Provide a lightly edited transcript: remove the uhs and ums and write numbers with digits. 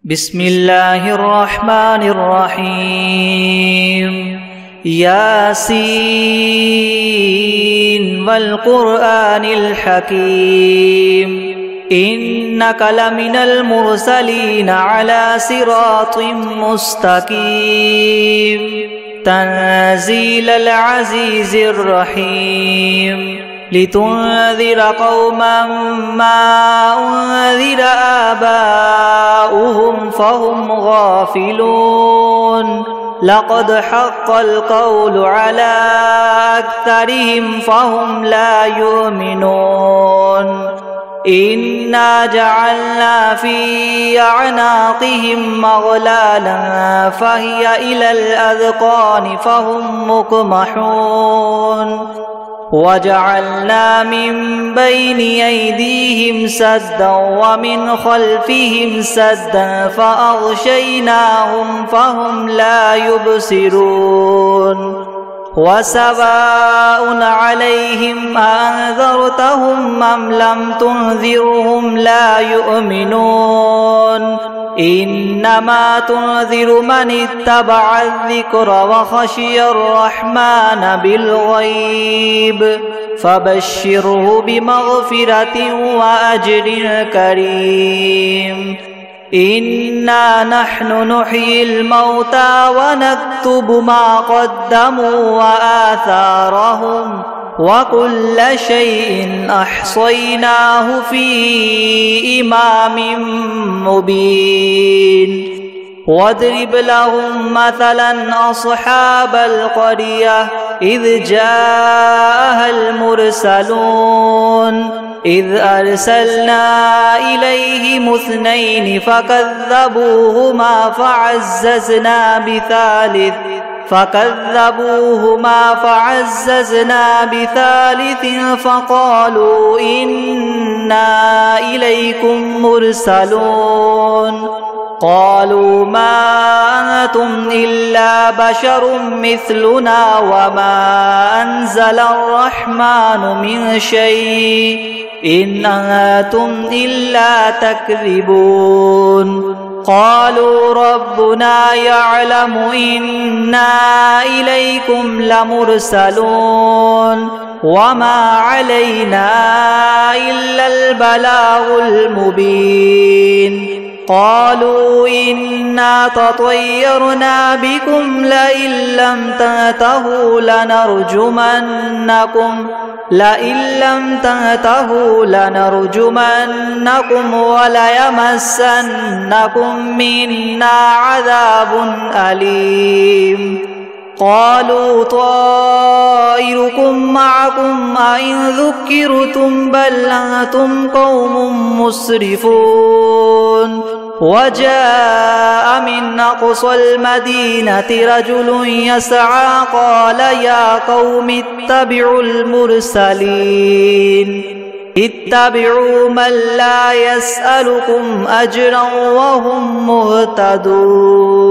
بسم الله الرحمن الرحيم ياسين والقرآن الحكيم إنك لمن المرسلين على صراط مستقيم تنزيل العزيز الرحيم لتنذر قوما ما أنذر آباؤهم فهم غافلون لقد حق القول على أكثرهم فهم لا يؤمنون إنا جعلنا في أعناقهم مغلالا فهي إلى الأذقان فهم مقمحون وجعلنا من بين أيديهم سدا ومن خلفهم سدا فأغشيناهم فهم لا يبصرون وسواء عليهم أنذرتهم أم لم تنذرهم لا يؤمنون إنما تنذر من اتبع الذكر وخشي الرحمن بالغيب فبشره بمغفرة وأجر كريم إنا نحن نحيي الموتى ونكتب ما قدموا وآثارهم وكل شيء أحصيناه في إمام مبين واضرب لهم مثلا أصحاب القرية إذ جاءها المرسلون إذ أرسلنا إليهم اثنين فكذبوهما فعززنا بثالث فقالوا إنا إليكم مرسلون قالوا ما أنتم إلا بشر مثلنا وما أنزل الرحمن من شيء إن أنتم إلا تكذبون قالوا ربنا يعلم إنا إليكم لمرسلون وما علينا إلا البلاغ المبين قالوا إنا تطيرنا بكم لئن لم تنتهوا لنرجمنكم وليمسنكم منا عذاب أليم قالوا طائركم معكم أئن ذكرتم بل أنتم قوم مسرفون وجاء من أقصى المدينة رجل يسعى قال يا قوم اتبعوا المرسلين اتبعوا من لا يسألكم أجرا وهم مهتدون